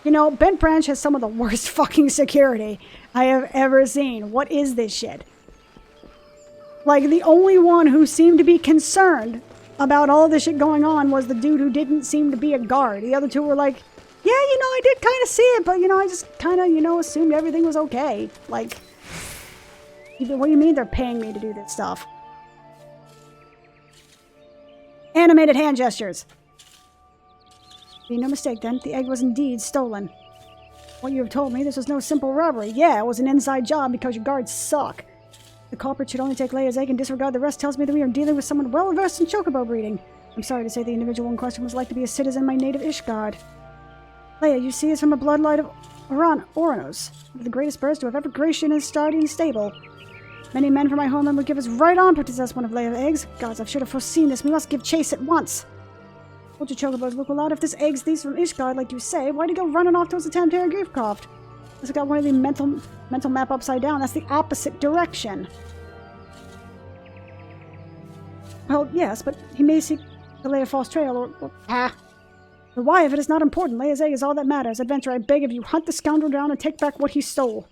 You know, Bent Branch has some of the worst fucking security I have ever seen. What is this shit? Like, the only one who seemed to be concerned about all this shit going on was the dude who didn't seem to be a guard. The other two were like, yeah, you know, I did kind of see it, but, you know, I just kind of, you know, assumed everything was okay. Like, what do you mean they're paying me to do this stuff? Animated hand gestures. Be no mistake, then. The egg was indeed stolen. What you have told me, this was no simple robbery. Yeah, it was an inside job because your guards suck. The culprit should only take Leia's egg and disregard the rest tells me that we are dealing with someone well-versed in chocobo breeding. I'm sorry to say the individual in question was like to be a citizen of my native Ishgard. Leia, you see, is from a bloodline of Oranos, one of the greatest birds to have ever graced in his Stardian stable. Many men from my homeland would give us right on to possess one of Leia's eggs. Gods, I should have foreseen this. We must give chase at once. Told your chocobos look a lot. If this egg's thieves from Ishgard, like you say, why'd he go running off towards the Tamtara Griefcroft? It's got one of the mental map upside down. That's the opposite direction. Well, yes, but he may seek to lay a false trail or the why of it is not important. Leia's egg is all that matters. Adventure, I beg of you, hunt the scoundrel down and take back what he stole.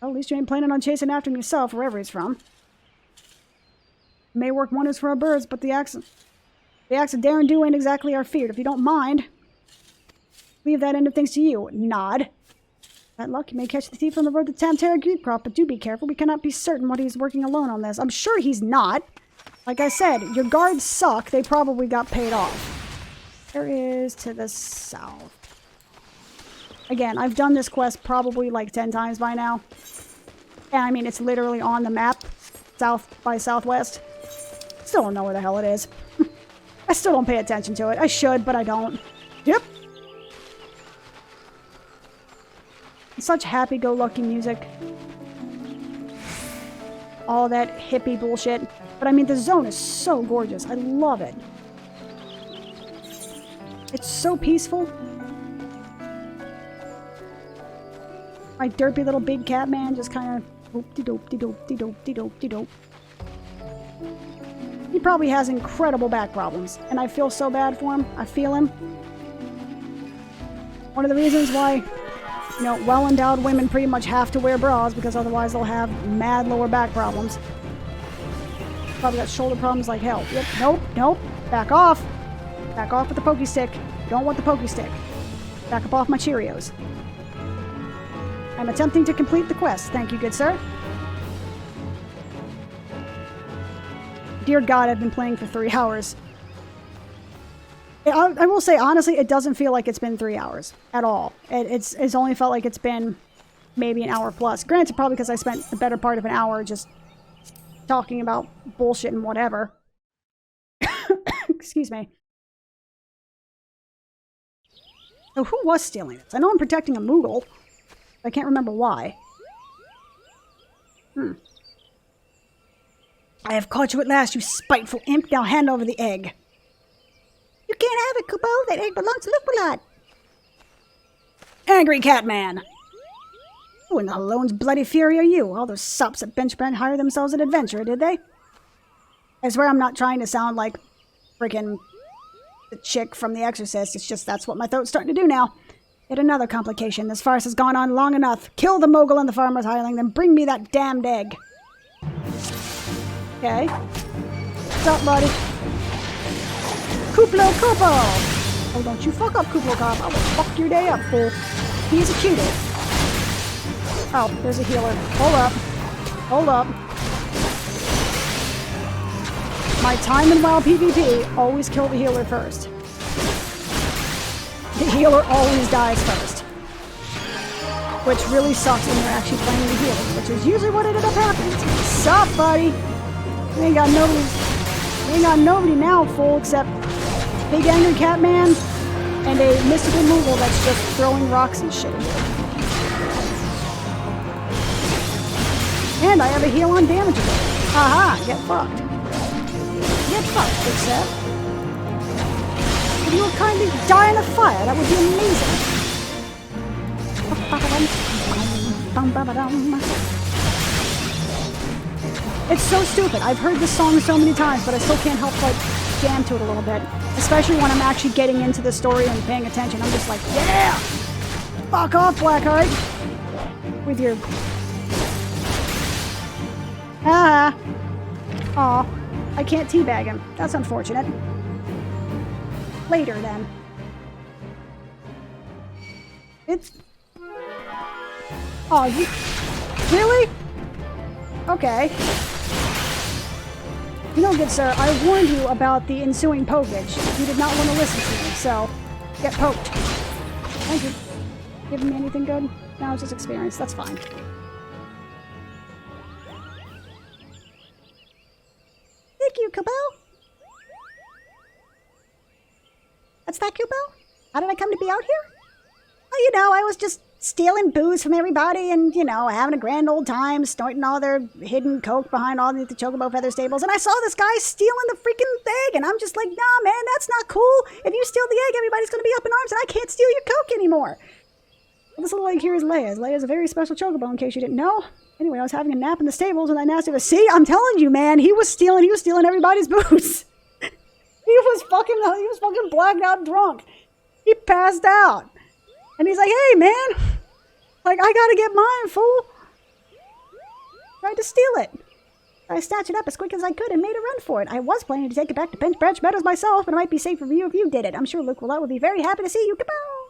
Well, at least you ain't planning on chasing after him yourself, wherever he's from. It may work wonders for our birds, but the acts of dare and do ain't exactly our feared. If you don't mind, leave that end of things to you. Nod. That luck, you may catch the thief on the road to Tamtara Griefcroft, but do be careful. We cannot be certain what he's working alone on this. I'm sure he's not. Like I said, your guards suck. They probably got paid off. There is to the south. Again, I've done this quest probably like 10 times by now. And I mean, it's literally on the map. South by southwest. Still don't know where the hell it is. I still don't pay attention to it. I should, but I don't. Yep. Such happy-go-lucky music. All that hippie bullshit. But I mean, the zone is so gorgeous. I love it. It's so peaceful. My derpy little big cat man just kind of dope-de-dope-de-dope-de-dope-de-dope-de-dope. He probably has incredible back problems, and I feel so bad for him. I feel him. One of the reasons why, you know, well-endowed women pretty much have to wear bras, because otherwise they'll have mad lower back problems. Probably got shoulder problems like hell. Yep. Nope. Nope. Back off. Back off with the pokey stick. Don't want the pokey stick. Back up off my Cheerios. I'm attempting to complete the quest. Thank you, good sir. Dear God, I've been playing for 3 hours. I will say, honestly, it doesn't feel like it's been 3 hours at all. It's only felt like it's been maybe an hour plus. Granted, probably because I spent the better part of an hour just talking about bullshit and whatever. Excuse me. So who was stealing this? I know I'm protecting a Moogle. I can't remember why. I have caught you at last, you spiteful imp. Now hand over the egg. You can't have it, Kupo. That egg belongs to Lupulot. Angry Catman. Who in the Halone's bloody fury are you? All those sops at Benchbrand hired themselves an adventurer, did they? I swear I'm not trying to sound like freaking the chick from The Exorcist. It's just that's what my throat's starting to do now. Yet another complication. This farce has gone on long enough. Kill the mogul and the farmer's hireling, then bring me that damned egg. Okay. What's up, buddy? Kuplo Kupo! Oh, don't you fuck up, Kuplo Cop. I will fuck your day up, fool. He's a cutie. Oh, there's a healer. Hold up. Hold up. My time in WoW PvP, always kill the healer first. The healer always dies first. Which really sucks when you're actually playing the healer, which is usually what ended up happening. Sup, buddy? We ain't got nobody now, fool, except Big Angry Catman and a mystical Moogle that's just throwing rocks and shit. And I have a heal on damage ability. Haha, get fucked. Get fucked, Big Seth. If you would kindly die in a fire, that would be amazing. It's so stupid. I've heard this song so many times, but I still can't help but jam to it a little bit. Especially when I'm actually getting into the story and paying attention. I'm just like, yeah! Fuck off, Blackheart! With your... Ah! Aw. I can't teabag him. That's unfortunate. Later, then. It's... Oh, you... Really? Okay. You know, good sir, I warned you about the ensuing pokage. You did not want to listen to me, so... Get poked. Thank you. Giving me anything good? No, it's just experience. That's fine. Thank you, Kubo. That's that, Kubo? How did I come to be out here? Oh, you know, I was just stealing booze from everybody and, you know, having a grand old time, snorting all their hidden coke behind all the chocobo feather stables. And I saw this guy stealing the freaking egg, and I'm just like, nah, man, that's not cool. If you steal the egg, everybody's going to be up in arms, and I can't steal your coke anymore. Well, this little egg here is Leia's. Leia's a very special chocobo, in case you didn't know. Anyway, I was having a nap in the stables, and I asked him, see, I'm telling you, man, he was stealing everybody's booze. He was fucking blacked out drunk. He passed out. And he's like, hey, man, like, I gotta get mine, fool. Tried to steal it. I snatched it up as quick as I could and made a run for it. I was planning to take it back to Branch Meadows myself, but it might be safer for you if you did it. I'm sure Luke would be very happy to see you. Kaboom!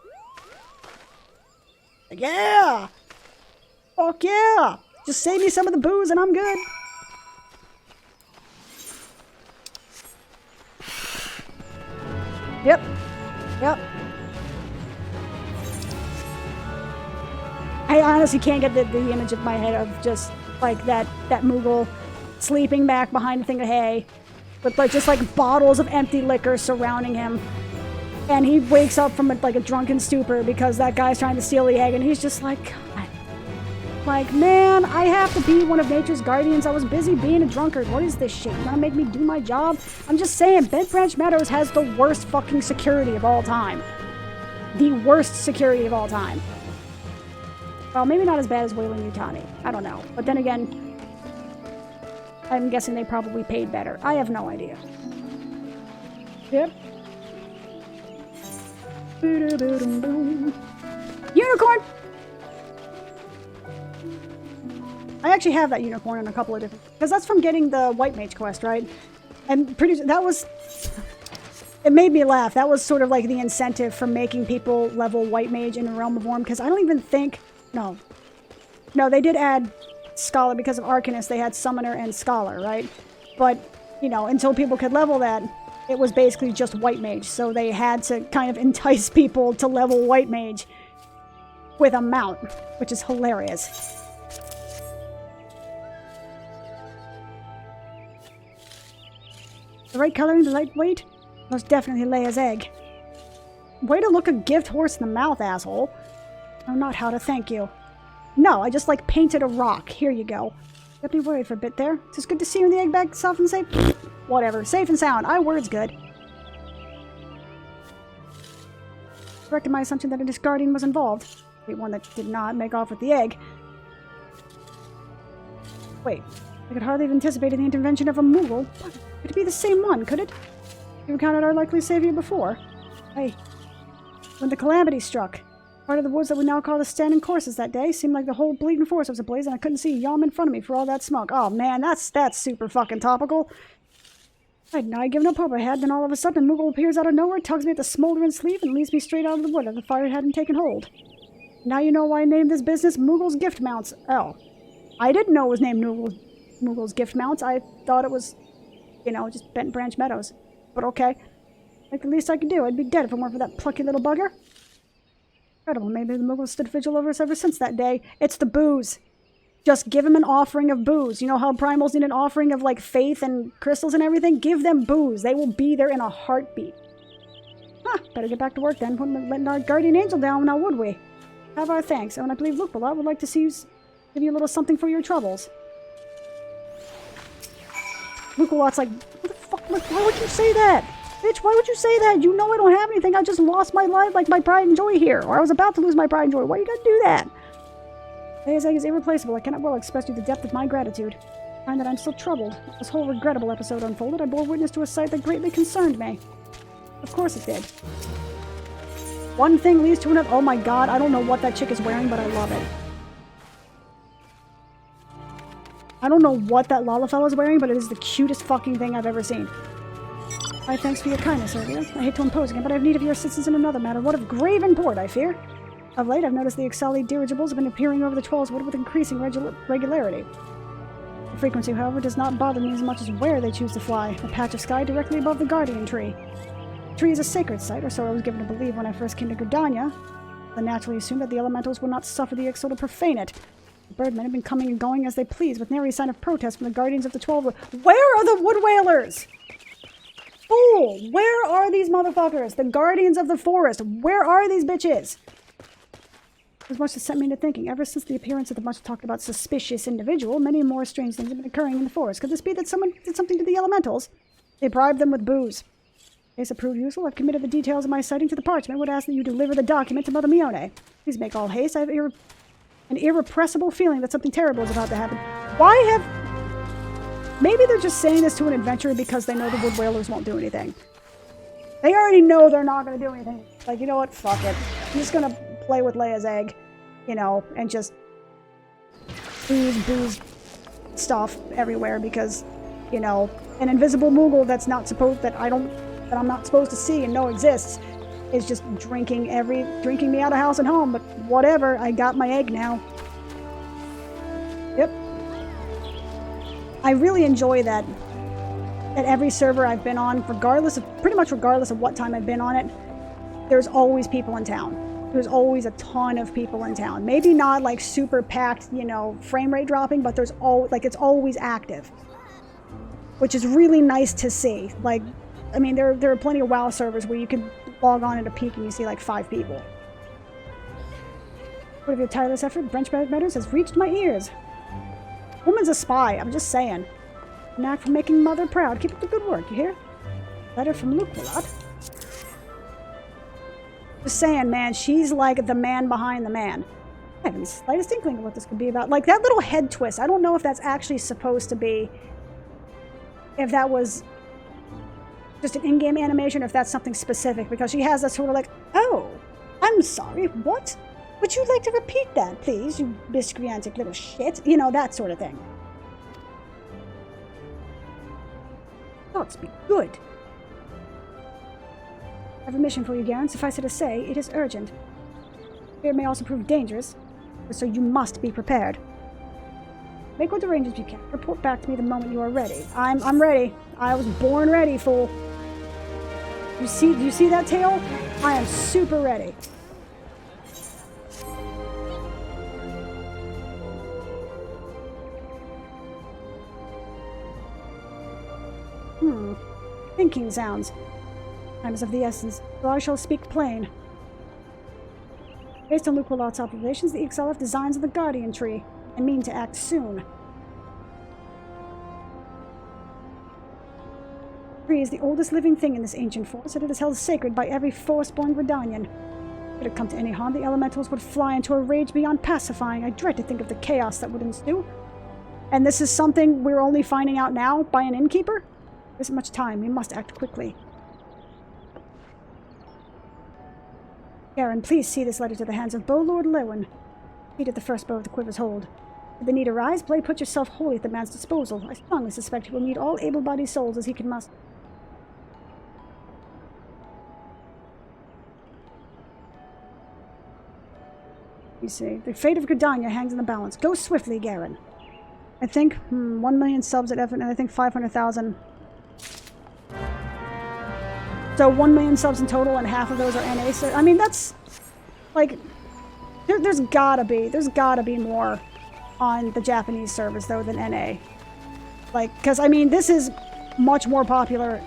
Yeah! Fuck yeah! Just save me some of the booze and I'm good. Yep. Yep. I honestly can't get the image of my head of just, like, that Moogle sleeping back behind a thing of hay with, like, just, like, bottles of empty liquor surrounding him. And he wakes up from, a drunken stupor because that guy's trying to steal the egg, and he's just like, God. Like, man, I have to be one of nature's guardians. I was busy being a drunkard. What is this shit? You gonna make me do my job? I'm just saying, Bent Branch Meadows has the worst fucking security of all time. The worst security of all time. Well, maybe not as bad as Wayland Yutani. I don't know. But then again, I'm guessing they probably paid better. I have no idea. Yep. Unicorn! I actually have that unicorn in a couple of different... Because that's from getting the White Mage quest, right? And that was... It made me laugh. That was sort of like the incentive for making people level White Mage in the Realm of Worm. Because I don't even think... No, they did add Scholar because of Arcanist. They had Summoner and Scholar, right? But, you know, until people could level that, it was basically just White Mage. So they had to kind of entice people to level White Mage with a mount, which is hilarious. The right coloring, the right weight? Most definitely Leia's egg. Way to look a gift horse in the mouth, asshole. I don't know how to thank you. No, I just, like, painted a rock. Here you go. Got me worried for a bit there. It's just good to see you in the egg bag, soft and safe. Whatever. Safe and sound. Word's good. Corrected my assumption that a discarding was involved. The one that did not make off with the egg. Wait. I could hardly have anticipated the intervention of a Moogle. Could it be the same one, could it? You encountered our likely savior before. Hey. When the calamity struck, part of the woods that we now call the Standing Courses that day seemed like the whole bleeding forest was ablaze, and I couldn't see a yawm in front of me for all that smoke. Oh man, that's super fucking topical. I'd not given up hope I had, then all of a sudden a Moogle appears out of nowhere, tugs me at the smoldering sleeve, and leads me straight out of the wood as the fire hadn't taken hold. Now you know why I named this business Moogle's Gift Mounts. Oh. I didn't know it was named Moogle's Gift Mounts. I thought it was, you know, just Bent Branch Meadows. But okay. Like the least I could do. I'd be dead if it weren't for that plucky little bugger. Incredible. Maybe the Moogles stood vigil over us ever since that day. It's the booze. Just give them an offering of booze. You know how primals need an offering of, like, faith and crystals and everything? Give them booze. They will be there in a heartbeat. Huh. Better get back to work then. Wouldn't letting our guardian angel down now, would we? Have our thanks. Oh, and I believe Luke would like to see you give you a little something for your troubles. Luke like, what the fuck? Like, why would you say that? Bitch, why would you say that? You know I don't have anything. I just lost my life, like my pride and joy here. Or I was about to lose my pride and joy. Why you gotta do that? Leia's egg is irreplaceable. I cannot well express to you the depth of my gratitude. I find that I'm still troubled. This whole regrettable episode unfolded. I bore witness to a sight that greatly concerned me. Of course it did. One thing leads to another. Oh my god, I don't know what that chick is wearing, but I love it. I don't know what that Lalafell is wearing, but it is the cutest fucking thing I've ever seen. Hi, thanks for your kindness earlier. I hate to impose again, but I have need of your assistance in another matter. What of grave import, I fear? Of late, I've noticed the Exceli dirigibles have been appearing over the Troll's Wood with increasing regularity. The frequency, however, does not bother me as much as where they choose to fly. A patch of sky directly above the Guardian Tree. The tree is a sacred site, or so I was given to believe when I first came to Gridania. I naturally assumed that the elementals would not suffer the Ixal to profane it. The birdmen have been coming and going as they please, with nary sign of protest from the Guardians of the 12 Wood. Where are the Wood Whalers? Fool! Where are these motherfuckers? The Guardians of the Forest. Where are these bitches? As much as sent me into thinking. Ever since the appearance of the much talked about suspicious individual, many more strange things have been occurring in the forest. Could this be that someone did something to the elementals? They bribed them with booze. In case it proved useful, I've committed the details of my sighting to the parchment. Would ask that you deliver the document to Mother Mione. Please make all haste. I have an irrepressible feeling that something terrible is about to happen. Why have... Maybe they're just saying this to an adventurer because they know the Wood Whalers won't do anything. They already know they're not going to do anything. Like, you know what? Fuck it. I'm just going to play with Leia's egg, you know, and just booze stuff everywhere because, you know, an invisible Moogle that's not supposed, that I'm not supposed to see and know exists is just drinking me out of house and home, but whatever, I got my egg now. Yep. I really enjoy that at every server I've been on, pretty much regardless of what time I've been on it, there's always people in town. There's always a ton of people in town. Maybe not like super packed, you know, frame rate dropping, but it's always active. Which is really nice to see. Like, I mean, there are plenty of WoW servers where you can log on at a peak and you see like 5 people. What of your tireless effort, Branch Matters, has reached my ears. Woman's a spy, I'm just saying. Knack for making mother proud. Keep up the good work, you hear? Letter from Luquilot. Just saying, man, she's like the man behind the man. I haven't the slightest inkling of what this could be about. Like, that little head twist, I don't know if that's actually supposed to be... If that was just an in-game animation, or if that's something specific, because she has that sort of like, oh, I'm sorry, what? Would you like to repeat that, please, you miscreantic little shit? You know, that sort of thing. Thoughts be good. I have a mission for you, Garen. Suffice it to say, it is urgent. It may also prove dangerous, so you must be prepared. Make what arrangements you can. Report back to me the moment you are ready. I'm ready. I was born ready, fool. You see that tail? I am super ready. Thinking sounds. Time is of the essence, so I shall speak plain. Based on Luquilot's observations, the Ixal have designs of the Guardian Tree, and mean to act soon. The tree is the oldest living thing in this ancient forest, and it is held sacred by every forest-born Gridanian. Should it come to any harm, the elementals would fly into a rage beyond pacifying. I dread to think of the chaos that would ensue. And this is something we're only finding out now by an innkeeper? There isn't much time. We must act quickly. Garen, please see this letter to the hands of Bow Lord Lewin. Heat at the first bow of the quiver's hold. If the need arise, play put yourself wholly at the man's disposal. I strongly suspect he will need all able-bodied souls as he can muster. You see, the fate of Gridania hangs in the balance. Go swiftly, Garen. I think 1 million subs at Evan, and I think 500,000. So 1 million subs in total, and half of those are NA. So I mean, that's like there's gotta be more on the Japanese servers though than NA. Like, because I mean, this is much more popular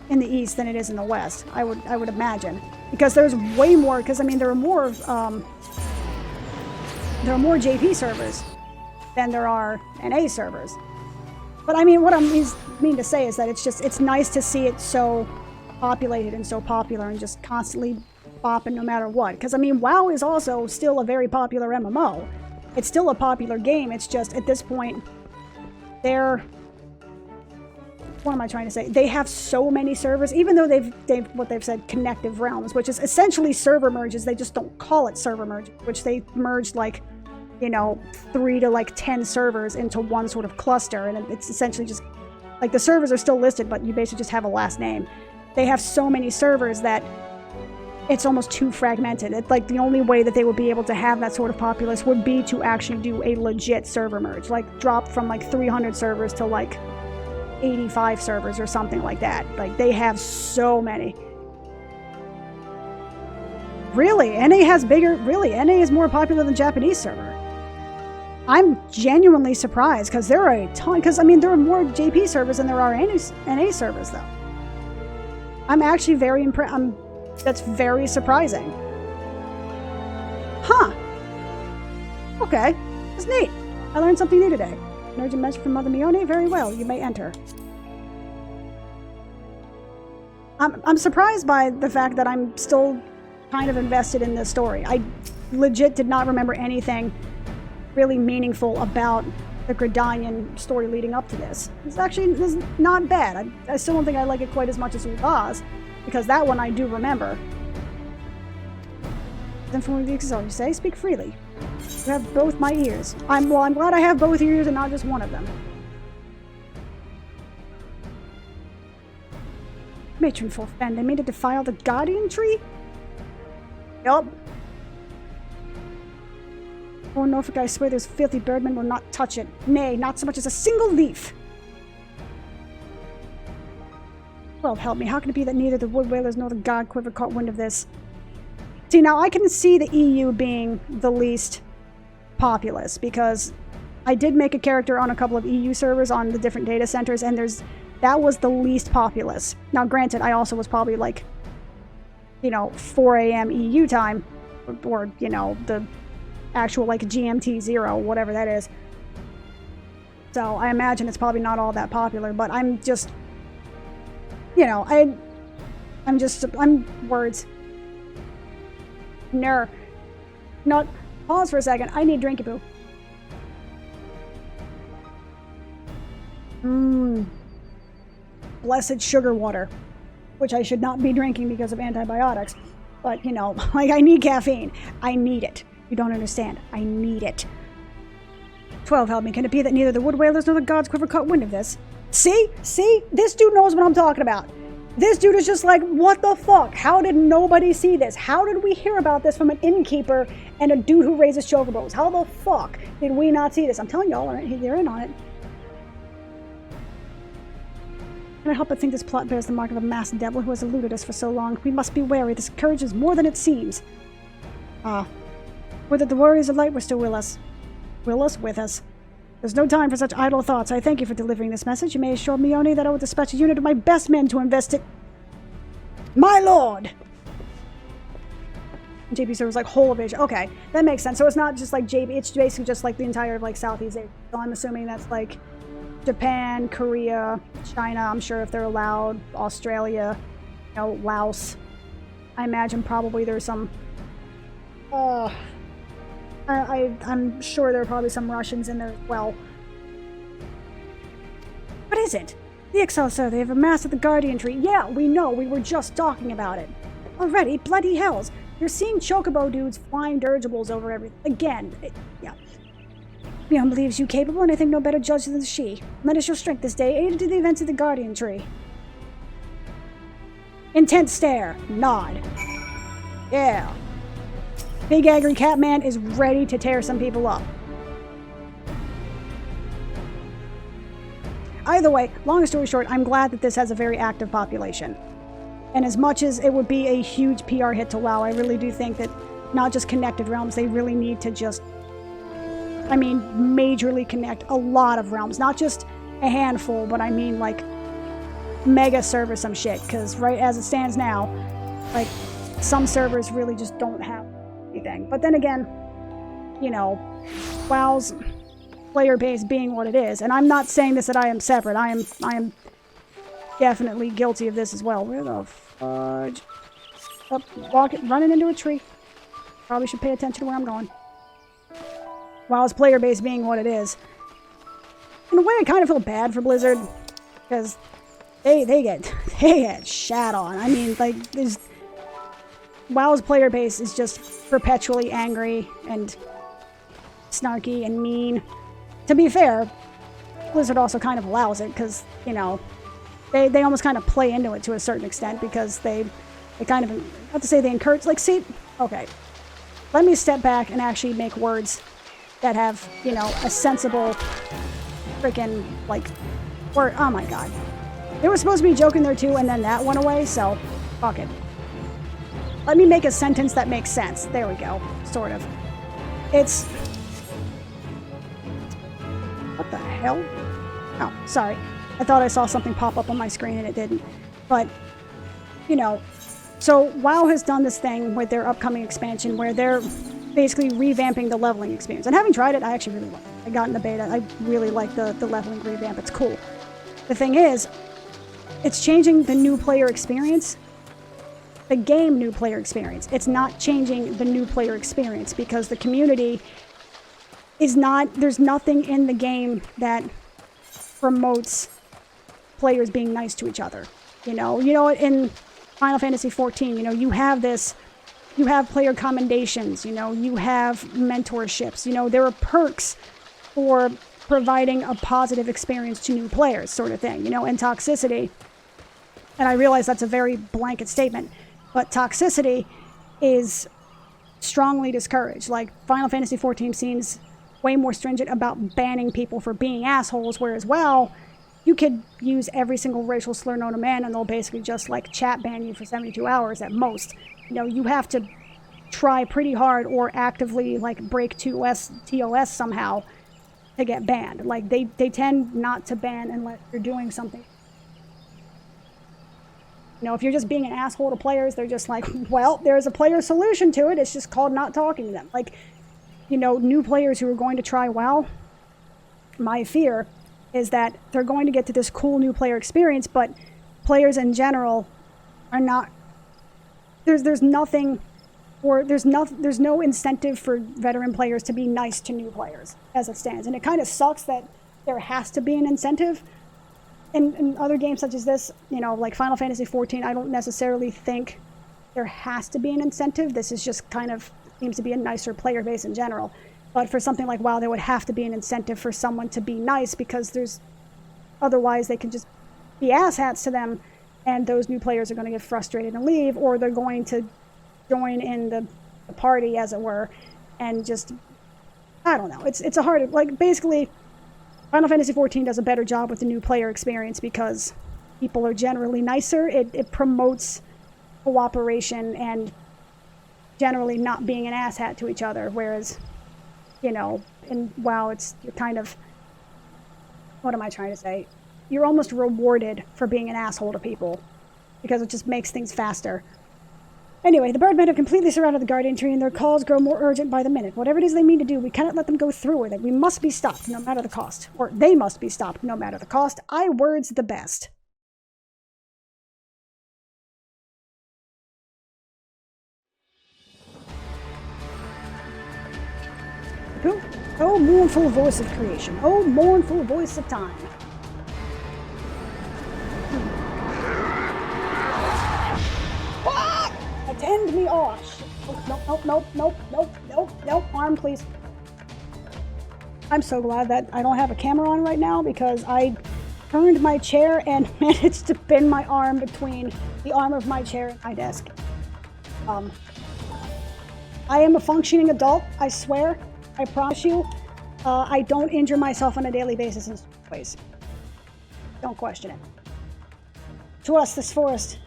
in the East than it is in the West. I would imagine, because there's way more. Because I mean, there are more JP servers than there are NA servers. But I mean, what I mean to say is that it's nice to see it so populated and so popular and just constantly bopping no matter what. Because I mean, WoW is also still a very popular MMO. It's still a popular game. It's just at this point, they're what am I trying to say? They have so many servers, even though they've what they've said, connective realms, which is essentially server merges. They just don't call it server merges, which they merged like, you know, 3 to like 10 servers into one sort of cluster, and it's essentially just like the servers are still listed, but you basically just have a last name. They have so many servers that it's almost too fragmented. It's like the only way that they would be able to have that sort of populace would be to actually do a legit server merge, like drop from like 300 servers to like 85 servers or something like that. Like they have so many. Really, NA has bigger. Really, NA is more popular than Japanese server. I'm genuinely surprised because there are a ton. Because I mean, there are more JP servers than there are NA servers, though. I'm actually very impressed. That's very surprising. Huh. Okay. That's neat. I learned something new today. An urgent message from Mother Mione? Very well. You may enter. I'm surprised by the fact that I'm still kind of invested in this story. I legit did not remember anything really meaningful about the Gridanian story leading up to this. This is not bad. I still don't think I like it quite as much as Ulaz, because that one I do remember. Then from the Exalt, you say, speak freely. You have both my ears. I'm glad I have both ears and not just one of them. Matron forfend, they made it defile the Guardian Tree? Yup. Oh, Norfolk, I swear those filthy birdmen will not touch it. Nay, not so much as a single leaf. Well, help me. How can it be that neither the Wood Whalers nor the God Quiver caught wind of this? See, now I can see the EU being the least populous, because I did make a character on a couple of EU servers on the different data centers, and that was the least populous. Now, granted, I also was probably like, you know, 4 a.m. EU time, or, you know, the actual like GMT 0, whatever that is. So I imagine it's probably not all that popular, but I'm just, you know, I'm words. Not, pause for a second. I need drinky poo. Blessed sugar water, which I should not be drinking because of antibiotics. But, you know, like, I need caffeine. I need it. You don't understand. I need it. 12, help me. Can it be that neither the Wood Whalers nor the Gods Quiver caught wind of this? See? See? This dude knows what I'm talking about. This dude is just like, what the fuck? How did nobody see this? How did we hear about this from an innkeeper and a dude who raises chocobos? How the fuck did we not see this? I'm telling y'all, they're in on it. Can I help but think this plot bears the mark of a masked devil who has eluded us for so long? We must be wary. This courage is more than it seems. Would that the warriors of light were still with us. With us. There's no time for such idle thoughts. I thank you for delivering this message. You may assure Mione that I will dispatch a unit of my best men to invest it. My lord! JP servers like whole of Asia. Okay, that makes sense. So it's not just like JP, it's basically just like the entire like Southeast Asia. So I'm assuming that's like Japan, Korea, China, I'm sure if they're allowed, Australia, you know, Laos. I imagine probably there's some I'm sure there are probably some Russians in there as well. What is it? The Eorzea, they have amassed at the Guardian Tree. Yeah, we know. We were just talking about it. Already? Bloody hells. You're seeing chocobo dudes flying dirigibles over everything. Again. Yeah. Beyond believes you capable, and I think no better judge than she. Lend us your strength this day, aided to the events of the Guardian Tree. Intent stare. Nod. Yeah. Big angry Catman is ready to tear some people up. Either way, long story short, I'm glad that this has a very active population. And as much as it would be a huge PR hit to WoW, I really do think that not just Connected Realms, they really need to just, I mean, majorly connect a lot of realms. Not just a handful, but I mean like mega server some shit. Because right as it stands now, like some servers really just don't have anything. But then again, you know, WoW's player base being what it is, and I'm not saying this that I am separate. I am definitely guilty of this as well. Where the fudge? Up, running into a tree. Probably should pay attention to where I'm going. WoW's player base being what it is. In a way, I kind of feel bad for Blizzard, because they get shat on. I mean, like, WoW's player base is just perpetually angry and snarky and mean. To be fair, Blizzard also kind of allows it because, you know, they almost kind of play into it to a certain extent because they kind of, not to say they encourage, like, see, okay, let me step back and actually make words that have, you know, a sensible freaking, like, word. Oh my god. They were supposed to be joking there too, and then that went away, so fuck it. Let me make a sentence that makes sense. There we go. Sort of. It's... What the hell? Oh, sorry. I thought I saw something pop up on my screen and it didn't. But, you know, so WoW has done this thing with their upcoming expansion where they're basically revamping the leveling experience. And having tried it, I actually really like it. I got in the beta. I really like the leveling revamp. It's cool. The thing is, it's changing the new player experience. The game new player experience. It's not changing the new player experience because the community is not, there's nothing in the game that promotes players being nice to each other. You know, in Final Fantasy XIV, you know, you have this, you have player commendations, you know, you have mentorships, you know, there are perks for providing a positive experience to new players, sort of thing, you know, and toxicity. And I realize that's a very blanket statement, but toxicity is strongly discouraged. Like, Final Fantasy XIV seems way more stringent about banning people for being assholes, whereas, well, you could use every single racial slur known to man and they'll basically just, like, chat ban you for 72 hours at most. You know, you have to try pretty hard or actively, like, break TOS somehow to get banned. Like, they tend not to ban unless you're doing something. You know, if you're just being an asshole to players, they're just like, well, there's a player solution to it. It's just called not talking to them. Like, you know, new players who are going to try WoW, my fear is that they're going to get to this cool new player experience, but players in general are not, there's nothing, or there's no incentive for veteran players to be nice to new players as it stands. And it kind of sucks that there has to be an incentive. In other games such as this, you know, like Final Fantasy XIV, I don't necessarily think there has to be an incentive. This is just kind of seems to be a nicer player base in general. But for something like WoW, there would have to be an incentive for someone to be nice because otherwise they can just be asshats to them and those new players are going to get frustrated and leave, or they're going to join in the party, as it were, and just, I don't know. It's a hard, like, basically, Final Fantasy XIV does a better job with the new player experience because people are generally nicer. It promotes cooperation and generally not being an asshat to each other, whereas, you know, in WoW, you're kind of, what am I trying to say? You're almost rewarded for being an asshole to people because it just makes things faster. Anyway, the Birdmen have completely surrounded the Guardian Tree and their calls grow more urgent by the minute. Whatever it is they mean to do, we cannot let them go through with it. We must be stopped, no matter the cost. Or they must be stopped, no matter the cost. I words the best. Oh, mournful voice of creation. Oh, mournful voice of time. Attend me, oh shit. Nope. Arm, please. I'm so glad that I don't have a camera on right now because I turned my chair and managed to pin my arm between the arm of my chair and my desk. I am a functioning adult, I swear. I promise you. I don't injure myself on a daily basis in ways. Don't question it. To us, this forest,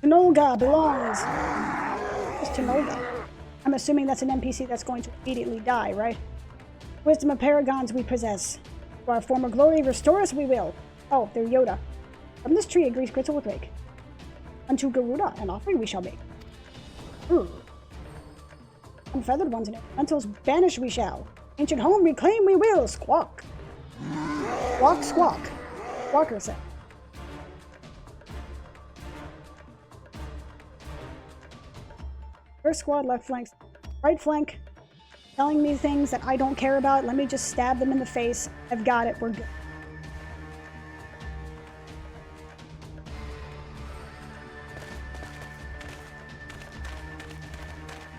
Nolga belongs. Just to Nolga. I'm assuming that's an NPC that's going to immediately die, right? Wisdom of paragons we possess. To our former glory, restore us we will. Oh, they're Yoda. From this tree a grease crystal will take. Unto Garuda an offering we shall make. Unfeathered ones and elementals banish we shall. Ancient home reclaim we will. Squawk. Squawk, squawk. Squawker said. First squad, left flank, right flank, telling me things that I don't care about. Let me just stab them in the face. I've got it. We're good.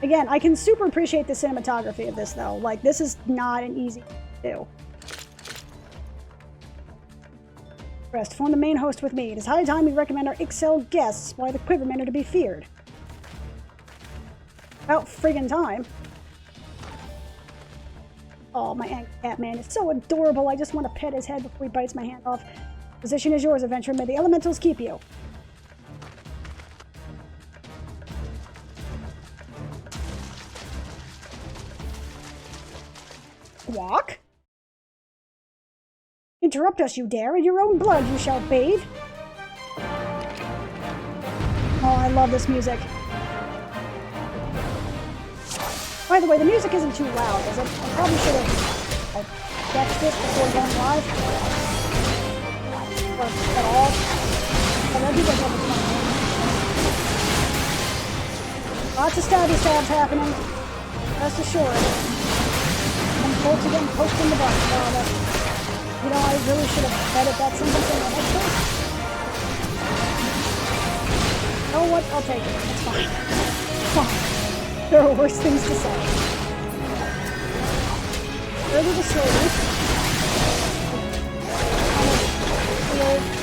Again, I can super appreciate the cinematography of this, though. Like, this is not an easy to do. Rest, form the main host with me. It is high time we recommend our Ixel guests why the Quivermen are to be feared. About friggin' time. Oh, my cat man is so adorable. I just want to pet his head before he bites my hand off. Position is yours, adventurer. May the elementals keep you. Walk? Interrupt us, you dare. In your own blood you shall bathe. Oh, I love this music. By the way, the music isn't too loud, is it? I probably should have checked this before going live. Or at all. But I do think that was fun. Lots of stabby stabs happening. Rest assured. Some folks are getting poked in the butt. You know, I really should have edited that sentence in the next one. You know what? I'll take it. It's fine. Fine. There are worse things to say. Further to slowly.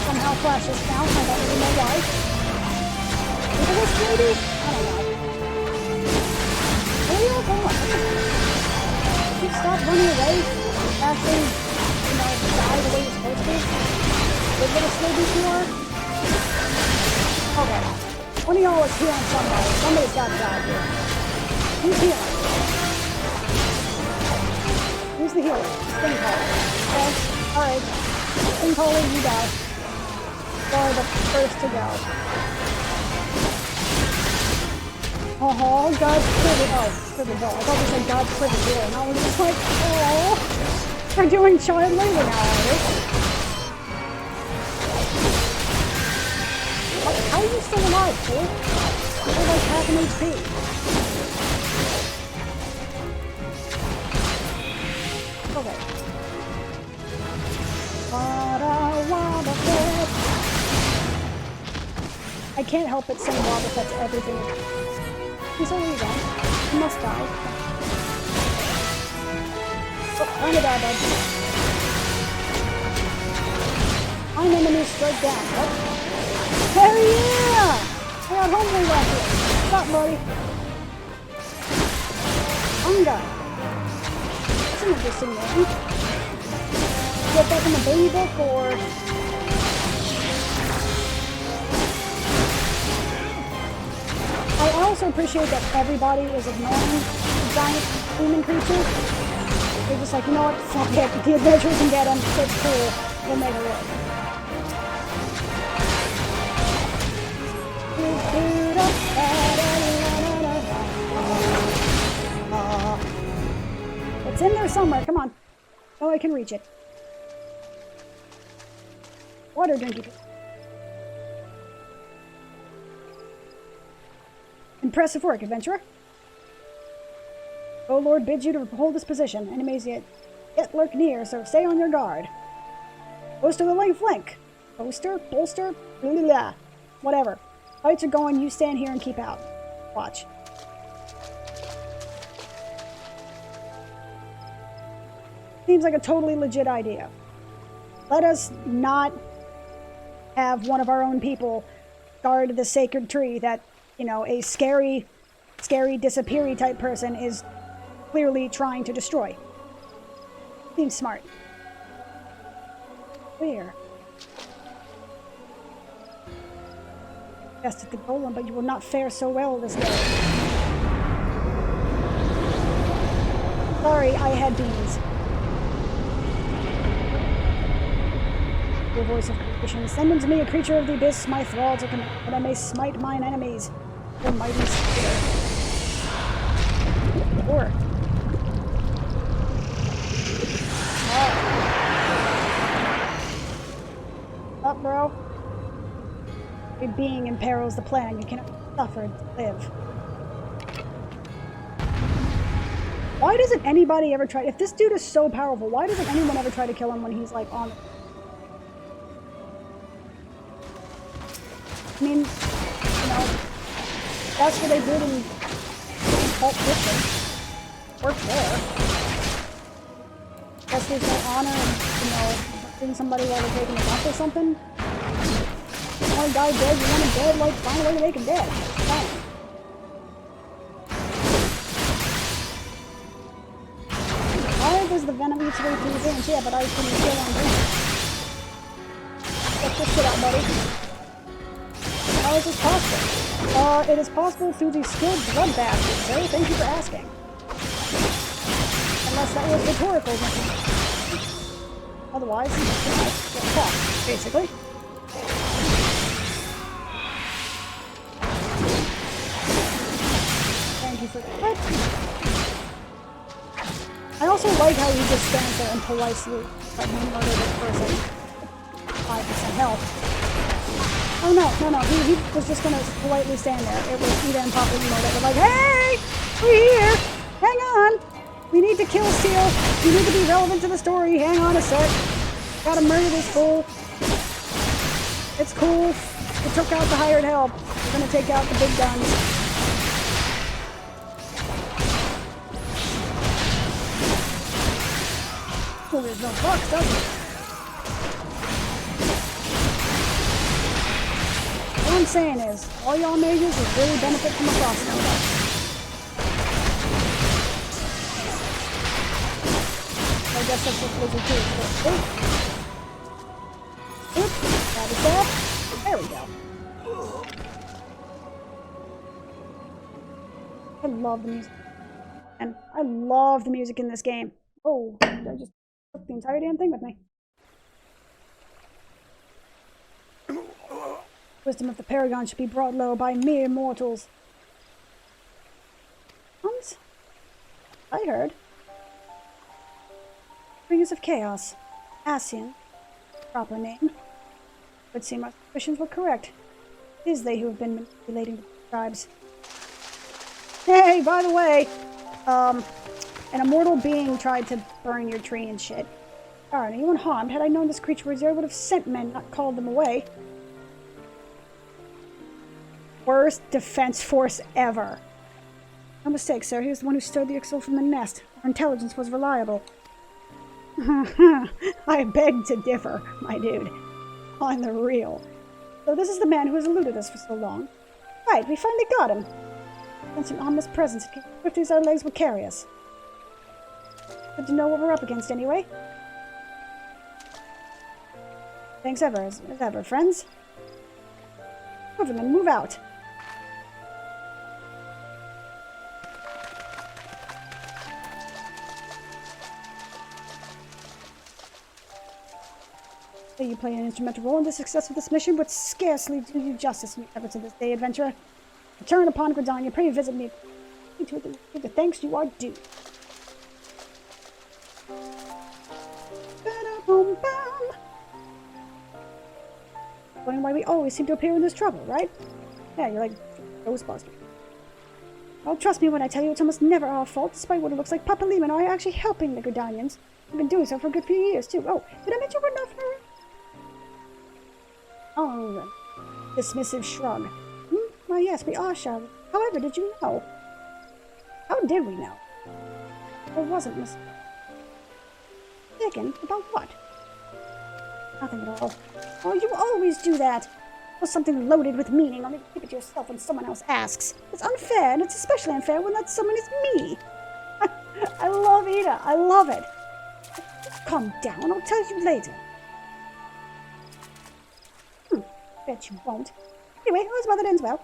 Somehow flashes now. I don't really know why. Look at this lady. I don't know. Where are you all going? You stop running away. Actually, you know, die the way you're supposed to. Good little slowly you are. Okay. One of y'all is healing somebody. Somebody's got to die here. Who's healing? Who's the healer? Sting caller. Okay. Alright. Sting caller, you die. You're the first to go. Oh, God's privilege. Oh, privilege. I thought you said God's privilege here. And I was just like, oh. We're doing child labor now, alright? How are you still alive, fool? You're like half an HP. Okay. I can't help but sing Wobbuffet to everything. He's already gone. He must die. Oh, time to die, bud. I'm enemy strike down. Oh. Hell yeah! I got homely left here. What's up, buddy? Unga. That's an interesting name. Get back in the baby book, or... I also appreciate that everybody is ignoring the giant human creature. They're just like, you know what, fuck it, the adventurers can get him, it's cool, we'll make it work. It's in there somewhere, come on. Oh, I can reach it. Water drinking. Impressive work, adventurer. O Lord bids you to hold this position. Enemies yet lurk near, so stay on your guard. Bolster the left flank. Bolster? Blah, blah, blah. Whatever. Fights are going, you stand here and keep out. Watch. Seems like a totally legit idea. Let us not have one of our own people guard the sacred tree that, you know, a scary disappeary type person is clearly trying to destroy. Seems smart. Where? Best at the golem, but you will not fare so well this day. Sorry, I had beans. Your voice of creation. Send unto me a creature of the abyss, my thrall to command, that I may smite mine enemies. The mighty spirit. Or. Up, bro. A being imperils the plan. You cannot suffer to live. Why doesn't anybody ever try? If this dude is so powerful, why doesn't anyone ever try to kill him when he's like on? I mean, you know, that's what they did in Pulp Fiction. Works there. Guess there's no honor in, hitting somebody while they're taking a dump or something. You want a guy dead, you want him dead, like, find a way to make him dead. Fine. Why does the venom eat its way through the veins? Yeah, but I can kill on veins. Get this shit out, buddy. How is this possible? It is possible through the skilled bloodbath, sir. Thank you for asking. Unless that was rhetorical. Otherwise, get fucked, basically. Thank you for that. I also like how he just stands there and politely murder this person. 5% health. Oh no, he was just gonna politely stand there. It was Ida and Papa Emo that were like, hey! We're here! Hang on! We need to kill Steel. We need to be relevant to the story. Hang on a sec. Gotta murder this fool. It's cool. We took out the hired help. We're gonna take out the big guns. Well, there's no box, does it? All I'm saying is, all y'all mages will really benefit from a crossbow. I guess that's what Blizzard too. Oop. That is that. There we go. I love the music. And I love the music in this game. Oh, did I just took the entire damn thing with me? Wisdom of the Paragon should be brought low by mere mortals. Once I heard. Bringers of Chaos. Ascian. Proper name. Would seem our suspicions were correct. It is they who have been manipulating the tribes. Hey, by the way, an immortal being tried to burn your tree and shit. Aren't anyone harmed? Had I known this creature was there, I would have sent men, not called them away. Worst defense force ever. No mistake, sir. He was the one who stowed the Ixil from the nest. Our intelligence was reliable. I beg to differ, my dude. On the real. So this is the man who has eluded us for so long. Right, we finally got him. Since an ominous presence, it came as swiftly as our legs would carry us. Good to know what we're up against, anyway. Thanks as ever, friends. Moving, move out. You play an instrumental role in the success of this mission, but scarcely do you justice in your efforts of this day, adventurer. Return upon Gridania, pray visit me to the thanks you are due. Wondering why we always seem to appear in this trouble, right? Yeah, you're like Ghostbuster. Oh, trust me when I tell you it's almost never our fault, despite what it looks like. Papa Lima and I are actually helping the Gridanians. We've been doing so for a good few years, too. Oh, did I mention we're not her? Oh, dismissive shrug. Why, yes, we are shrug. However, did you know? How did we know? Or wasn't mistaken about what? Nothing at all. Oh, you always do that. Or something loaded with meaning, only to keep it to yourself when someone else asks. It's unfair, and it's especially unfair when that someone is me. I love Ida. I love it. Calm down. I'll tell you later. Bet you won't. Anyway, all's well that ends well.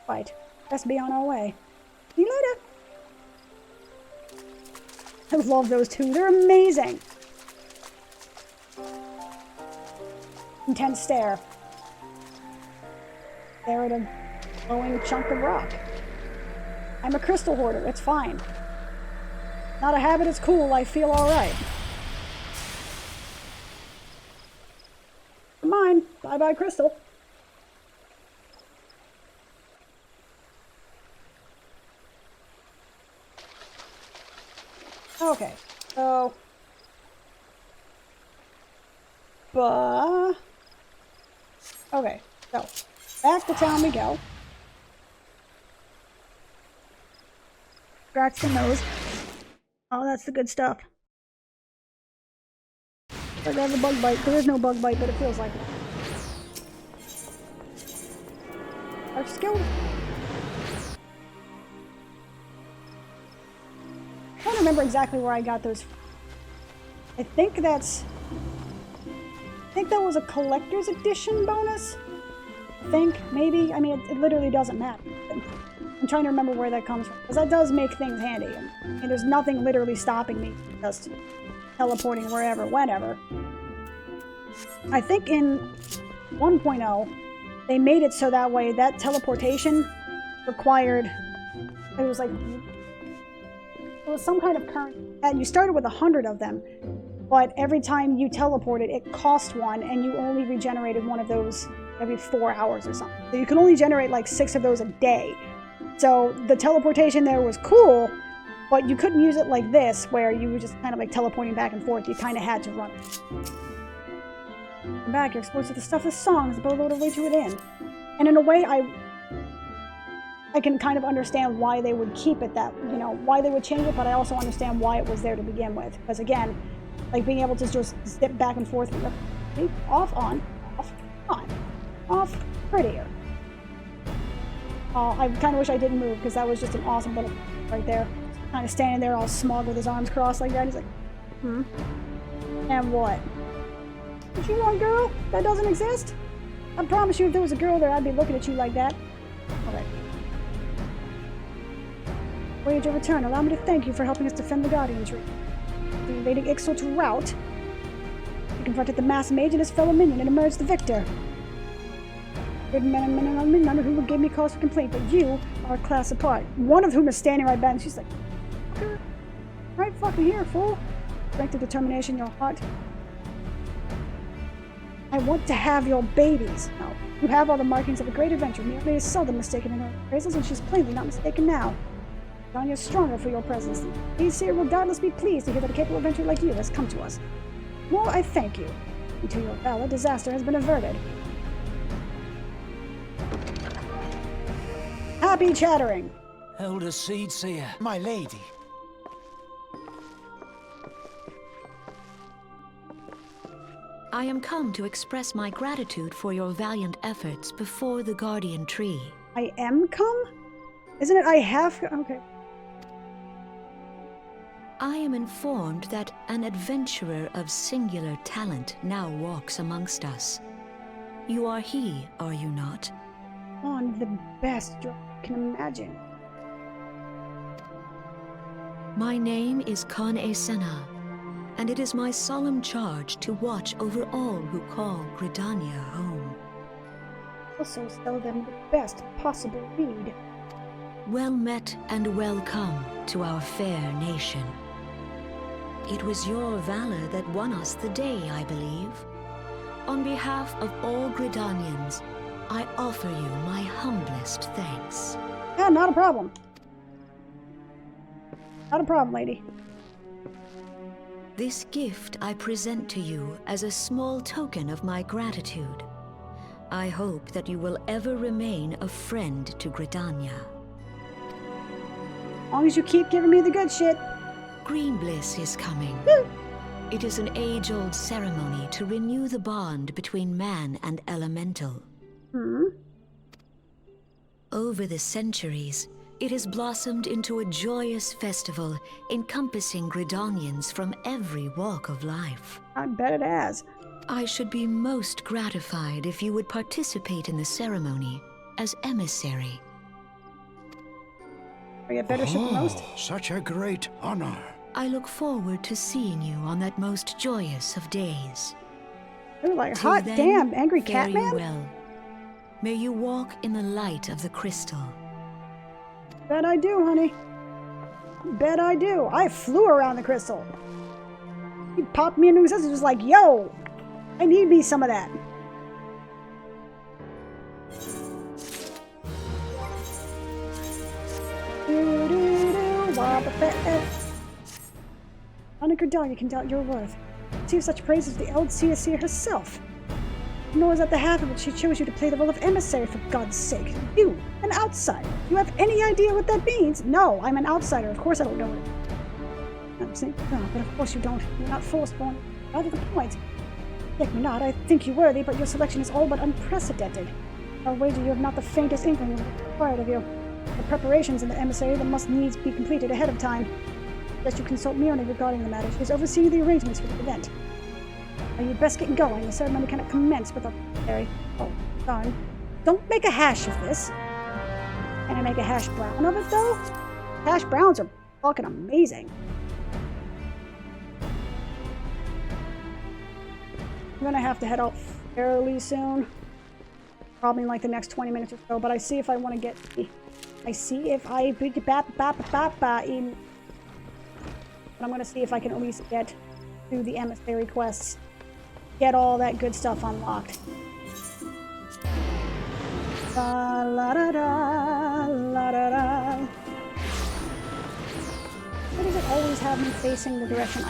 Right. Best be on our way. See you later. I love those two. They're amazing. Intense stare. Stare at a glowing chunk of rock. I'm a crystal hoarder. It's fine. Not a habit. It's cool. I feel alright. Mine. Bye-bye, crystal. Okay, so... Okay, so back to town we go. Scratch the nose. Oh, that's the good stuff. Like I have a bug bite. There is no bug bite, but it feels like it. Our skill. I don't remember exactly where I got those. I think that was a collector's edition bonus. I think, maybe. I mean, it literally doesn't matter. I'm trying to remember where that comes from, because that does make things handy. And there's nothing literally stopping me just teleporting wherever, whenever. I think in 1.0, they made it so that way that teleportation required, it was some kind of current, and you started with 100 of them, but every time you teleported, it cost one, and you only regenerated one of those every 4 hours or something. So you can only generate like 6 of those a day. So the teleportation there was cool, but you couldn't use it like this, where you were just kind of like teleporting back and forth. You kind of had to run it. Come back, you're exposed to the stuff of songs, the boatload lead you within. And in a way, I can kind of understand why they would keep it that, you know, why they would change it, but I also understand why it was there to begin with. Because again, like being able to just zip back and forth, off, on, off, prettier. I kind of wish I didn't move, because that was just an awesome little right there. Kind of standing there all smug with his arms crossed like that. He's like, and what? What you want, girl? That doesn't exist? I promise you, if there was a girl there, I'd be looking at you like that. Okay. Wait your return. Allow me to thank you for helping us defend the Guardian Tree. The invading Ixal's rout, you confronted the mass mage and his fellow minion and emerged the victor. Good men and women, none of whom gave me cause for complaint, but you are a class apart. One of whom is standing right back, and she's like, right fucking here, fool. Strength of determination, your heart. I want to have your babies. No, you have all the markings of a great adventure. Mary is seldom mistaken in her appraisals, and she's plainly not mistaken now. John, you're stronger for your presence. These here will doubtless be pleased to hear that a capable adventurer like you has come to us. Well, I thank you. And to your valor, disaster has been averted. Happy chattering. Elder Seedseer, my lady. I am come to express my gratitude for your valiant efforts before the Guardian Tree. I am come? Isn't it I have? Okay. I am informed that an adventurer of singular talent now walks amongst us. You are he, are you not? On the best you can imagine. My name is Eorzea, and it is my solemn charge to watch over all who call Gridania home. Also sell them the best possible mead. Well met and welcome to our fair nation. It was your valor that won us the day, I believe. On behalf of all Gridanians, I offer you my humblest thanks. Yeah, not a problem. Not a problem, lady. This gift I present to you as a small token of my gratitude. I hope that you will ever remain a friend to Gridania. As long as you keep giving me the good shit. Green Bliss is coming. It is an age-old ceremony to renew the bond between man and elemental. Over the centuries, it has blossomed into a joyous festival encompassing Gridanians from every walk of life. I bet it has. I should be most gratified if you would participate in the ceremony as emissary. Are you a better ship than most? Such a great honor. I look forward to seeing you on that most joyous of days. Ooh, like Till hot then, damn, angry fare you Catman? well. May you walk in the light of the crystal. Bet I do, honey. Bet I do. I flew around the crystal. He popped me into existence, just like, yo, I need me some of that. On a Gridania can doubt your worth. Receive such praise as the Eorzea herself. Nor is that the half of it she chose you to play the role of emissary, for God's sake. You, an outsider. You have any idea what that means? No, I'm an outsider. Of course I don't know what it means. No, but of course you don't. You're not forced-born. Rather the point. Take me not, I think you worthy, but your selection is all but unprecedented. I'll wager you have not the faintest inkling of what's required of you. The preparations in the emissary that must needs be completed ahead of time. Lest you consult me only regarding the matter. She is overseeing the arrangements for the event. Now you best get going. The ceremony cannot commence without the emissary. Oh, darn. Don't make a hash of this. Can I make a hash brown of it, though? Hash browns are fucking amazing. I'm gonna have to head out fairly soon. Probably in like the next 20 minutes or so, but I see if I want to get... I see if I... But I'm gonna see if I can at least get through the emissary quests. Get all that good stuff unlocked. La la da da, la da da. Why does it always have me facing the direction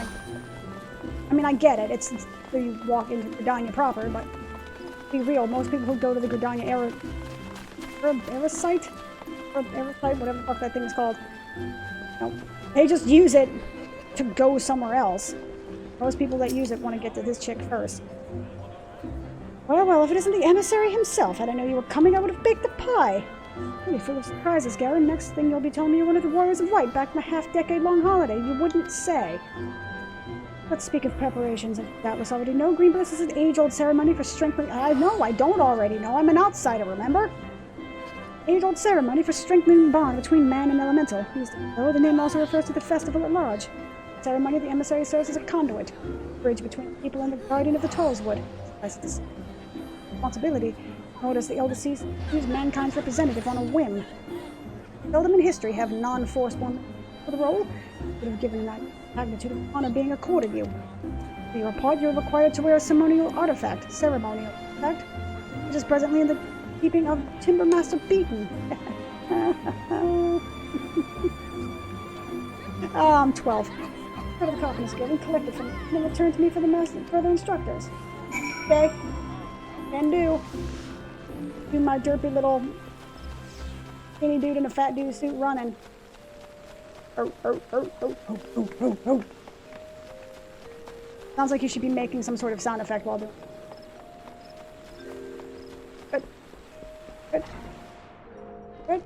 I mean, I get it. It's where you walk into Gridania proper, but to be real, most people who go to the Gridania Eorzea, whatever the fuck that thing is called, no, they just use it to go somewhere else. Most people that use it want to get to this chick first. Well, if it isn't the emissary himself, had I known you were coming, I would have baked the pie. Really full of surprises, Garen. Next thing you'll be telling me you're one of the warriors of light back from a half-decade-long holiday. You wouldn't say. Let's speak of preparations. I doubtless already know Greenbliss is an age-old ceremony for strengthening... I know, I don't already know. I'm an outsider, remember? Age-old ceremony for strengthening the bond between man and elemental. The name also refers to the festival at large. The ceremony, the emissary serves as a conduit, bridge between the people and the guardian of the Tollswood. Responsibility, nor does the elder choose mankind's representative on a whim. Seldom in history have non-force-born for the role. Would have given that magnitude of honor being accorded you. For your part, you are required to wear a ceremonial artifact, which is presently in the keeping of Timbermaster Beaton. I'm 12. Part of the Coffin Guild and collected from it, and returned to me for the further instructors. Okay. Can do. Do my derpy little skinny dude in a fat dude suit running. Sounds like you should be making some sort of sound effect while doing it. Good. Good.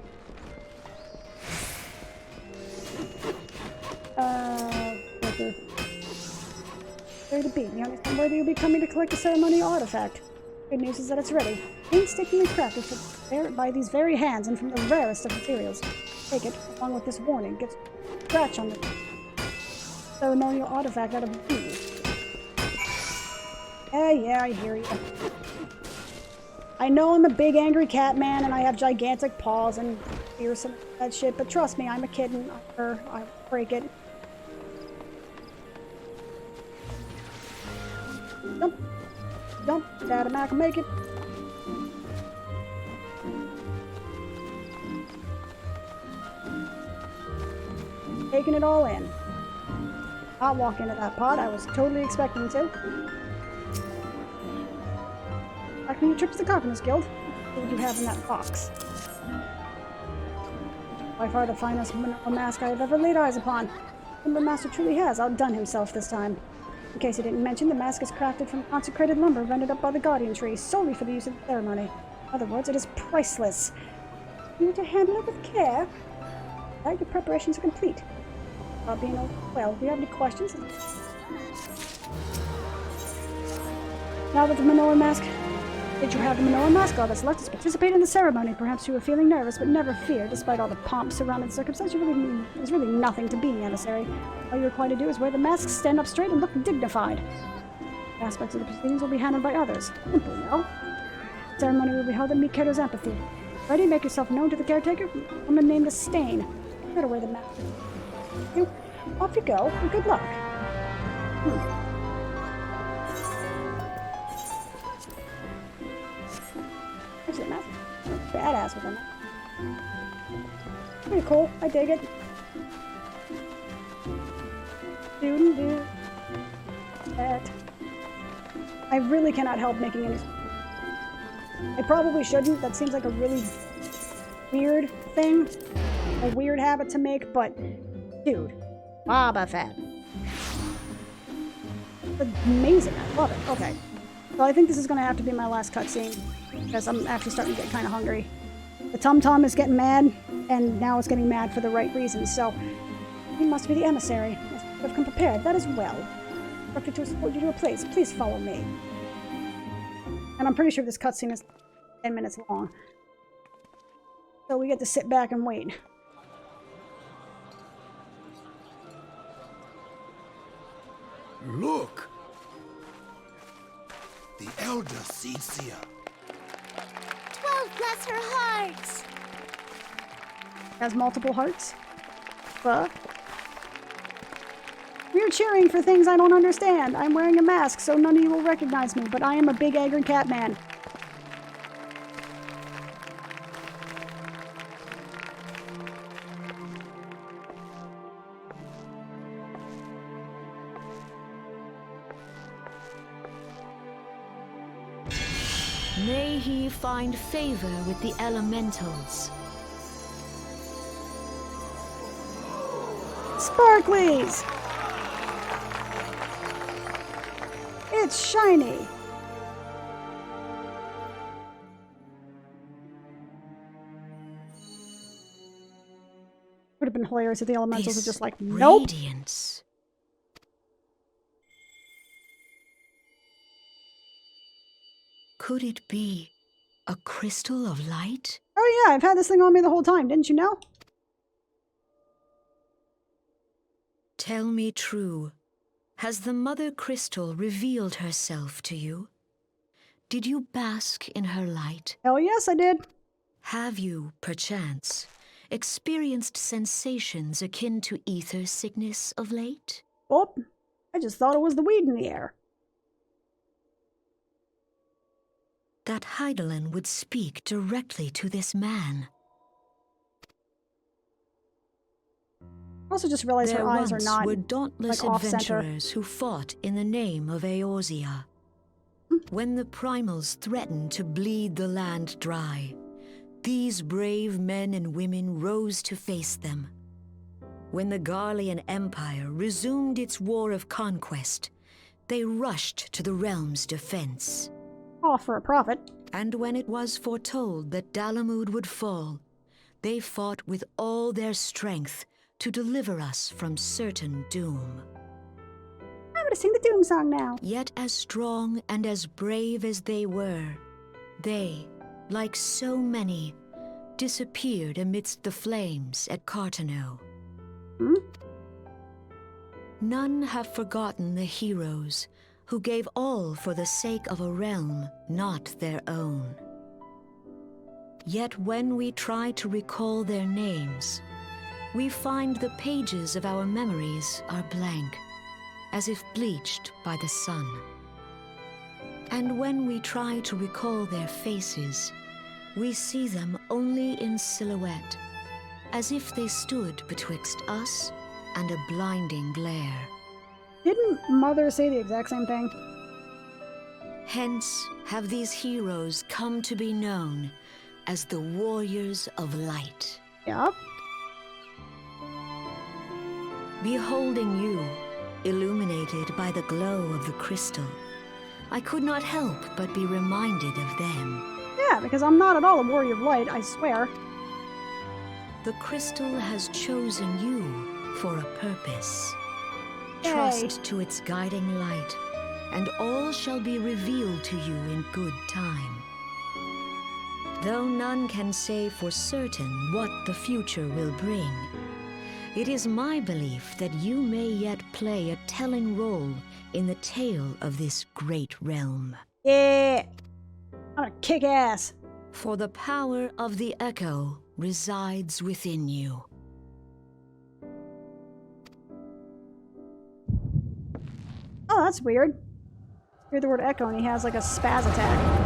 Ready to be. You understand whether you'll be coming to collect a ceremonial artifact. Good news is that it's ready. Painstakingly crafted by these very hands and from the rarest of materials. Take it, along with this warning. Get a scratch on the ceremonial artifact out of you. Yeah, I hear you. I know I'm a big angry cat man and I have gigantic paws and fearsome that shit, but trust me, I'm a kitten. I break it. Jump, Dad, I can make it. Taking it all in. I'll walk into that pod. I was totally expecting to. Back from your trip to the Carpenters Guild, what would you have in that box? By far the finest mask I have ever laid eyes upon. Timbermaster truly has outdone himself this time. In case I didn't mention, the mask is crafted from consecrated lumber rendered up by the Guardian Tree, solely for the use of the ceremony. In other words, it is priceless. You need to handle it with care. Right, your preparations are complete. About being well, do you have any questions? Now that the menorah mask... Did you have the menorah mask? All that's left is participate in the ceremony. Perhaps you were feeling nervous, but never fear. Despite all the pomp surrounding the circumstance, there's really nothing to being emissary. All you're required to do is wear the mask, stand up straight, and look dignified. Aspects of the proceedings will be handled by others. Simple, no? The ceremony will be held at Mikado's Amphitheater. Ready? Make yourself known to the caretaker. I'm gonna name the Stain. You better wear the mask. Off you go, and good luck. There's the mask. Badass with them. Pretty cool. I dig it. That. I really cannot help making any I probably shouldn't. That seems like a really weird thing. A weird habit to make, but... Dude. Boba Fett. Amazing. I love it. Okay. So I think this is going to have to be my last cutscene. Because I'm actually starting to get kind of hungry. The Tum-Tum is getting mad, and now it's getting mad for the right reasons, so... He must be the emissary. Must have come prepared. That as well. Instructed to escort you to a place. Please follow me. And I'm pretty sure this cutscene is 10 minutes long. So we get to sit back and wait. Look! The elder seer. 12 bless her hearts! Has multiple hearts. Fuck. We're cheering for things I don't understand. I'm wearing a mask, so none of you will recognize me, but I am a big angry cat man. May he find favor with the elementals. Sparklies! It's shiny! Would have been hilarious if the elementals were just like, nope! Radiance. Could it be a crystal of light? Oh yeah, I've had this thing on me the whole time, didn't you know? Tell me true. Has the Mother Crystal revealed herself to you? Did you bask in her light? Hell yes, I did. Have you, perchance, experienced sensations akin to ether sickness of late? Oh, I just thought it was the weed in the air. That Heidelin would speak directly to this man. I also just realized her eyes are not were dauntless like off-center. adventurers who fought in the name of Eorzea. When the primals threatened to bleed the land dry, these brave men and women rose to face them. When the Garlean Empire resumed its war of conquest, they rushed to the realm's defense. All for a profit. And when it was foretold that Dalamud would fall, they fought with all their strength to deliver us from certain doom. I'm gonna sing the Doom song now. Yet as strong and as brave as they were, they, like so many, disappeared amidst the flames at Cartano. None have forgotten the heroes who gave all for the sake of a realm not their own. Yet when we try to recall their names, we find the pages of our memories are blank, as if bleached by the sun. And when we try to recall their faces, we see them only in silhouette, as if they stood betwixt us and a blinding glare. Didn't Mother say the exact same thing? Hence have these heroes come to be known as the Warriors of Light. Yup. Beholding you, illuminated by the glow of the crystal, I could not help but be reminded of them. Yeah, because I'm not at all a warrior of light, I swear. The crystal has chosen you for a purpose. Yay. Trust to its guiding light, and all shall be revealed to you in good time. Though none can say for certain what the future will bring, it is my belief that you may yet play a telling role in the tale of this great realm. Yeah. I'm gonna kick ass. For the power of the echo resides within you. Oh, that's weird. Hear the word echo and he has like a spaz attack.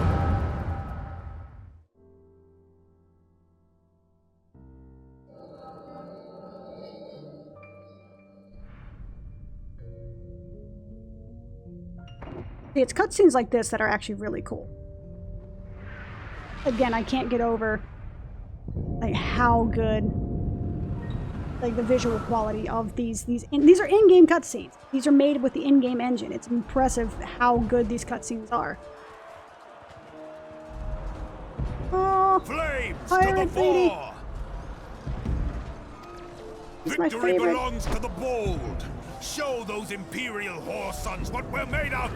See, it's cutscenes like this that are actually really cool. again, I can't get over like how good like the visual quality of these are in-game cutscenes. These are made with the in-game engine. It's impressive how good these cutscenes are. Oh, Flames pirate to the lady. fore! He's my Victory favorite. belongs to the bold. Show those Imperial whore sons what we're made of.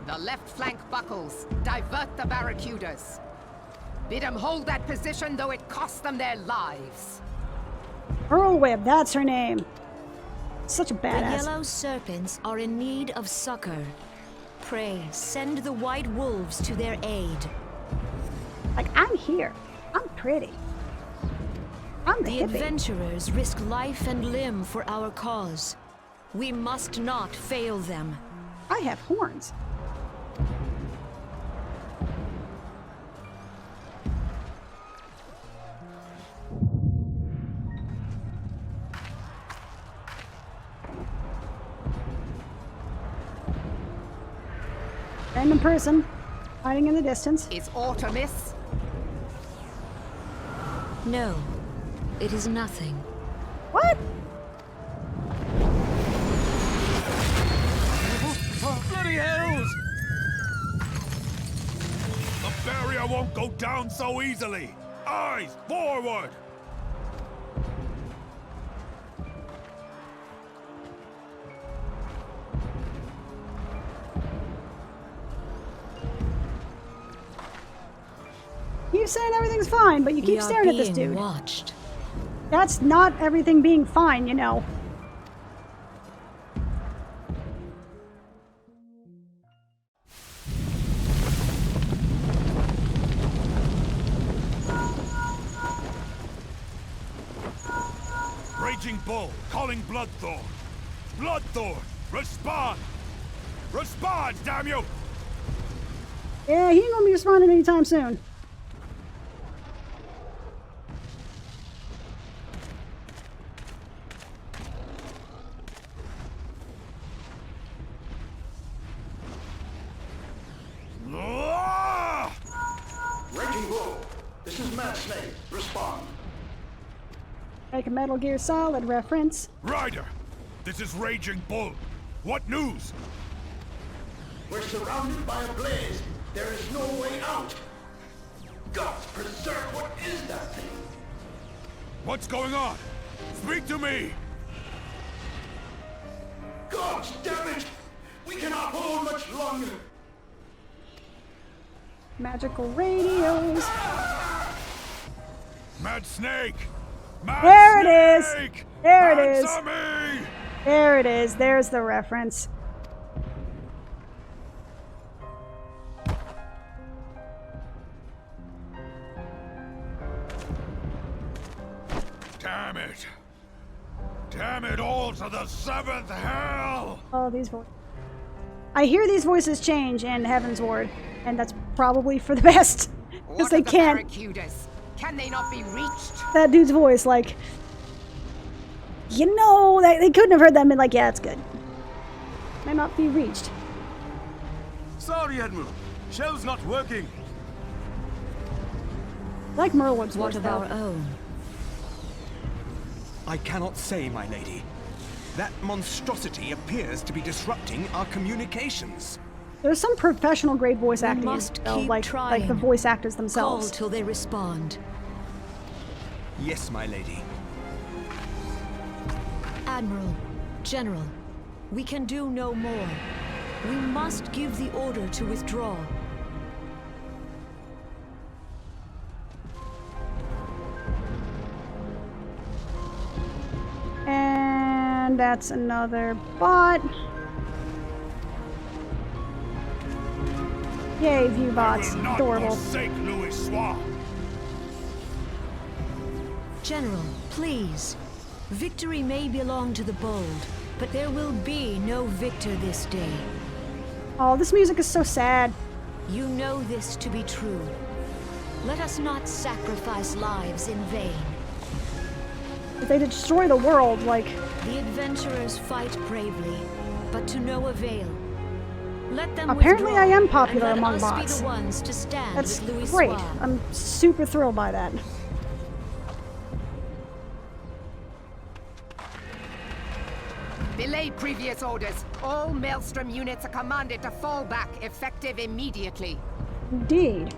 The left flank buckles. Divert the barracudas. Bid them hold that position, though it cost them their lives. Whirlwhip, that's her name. Such a The badass. yellow serpents are in need of succor. Pray, send the white wolves to their aid. Like, I'm here. I'm pretty. I'm the The hippie. adventurers risk life and limb for our cause. We must not fail them. I have horns. Random person hiding in the distance. Is Artemis? No, it is nothing. What? Bloody hells! The barrier won't go down so easily. Eyes forward! Keep saying everything's fine, but you keep staring at this dude. Watched. That's not everything being fine, you know. Raging Bull, calling Bloodthorn. Bloodthorn, respond! Respond, damn you! Yeah, he ain't gonna be responding anytime soon. Ah! Raging Bull, this is Mad Snake. Respond. Like a Metal Gear Solid reference. Ryder, this is Raging Bull. What news? We're surrounded by a blaze. There is no way out. Gods preserve, what is that thing? What's going on? Speak to me! Gods damn it! We cannot hold much longer. Magical radios. Mad Snake! Mad There it is. Snake! There it is. Answer me! There it is. There's the reference. Damn it! Damn it all to the seventh hell! Oh, these voices. I hear these voices change in Heaven's Ward, and that's probably for the best. Because What they of the can't. barracudas? Can they not be reached? That dude's voice, like, you know, they couldn't have heard that and been like, yeah, it's good. May not be reached. Sorry, Admiral. Shell's not working. I like Merwin's What voice, of though. our own? I cannot say, my lady. That monstrosity appears to be disrupting our communications. There's some professional grade voice We acting, must though, keep like trying. the voice actors Call themselves. till they respond. Yes, my lady. Admiral, General, we can do no more. We must give the order to withdraw. And that's another bot. Yay, view bots. I will not Adorable. forsake Louis Soir. General, please. Victory may belong to the bold, but there will be no victor this day. Oh, this music is so sad. You know this to be true. Let us not sacrifice lives in vain. If they destroy the world, like, The adventurers fight bravely, but to no avail. Let them Apparently withdraw, I am popular and let among us bots. Be the ones to stand That's with Louis great. Soir. I'm super thrilled by that. Belay previous orders. All Maelstrom units are commanded to fall back, effective immediately. Indeed.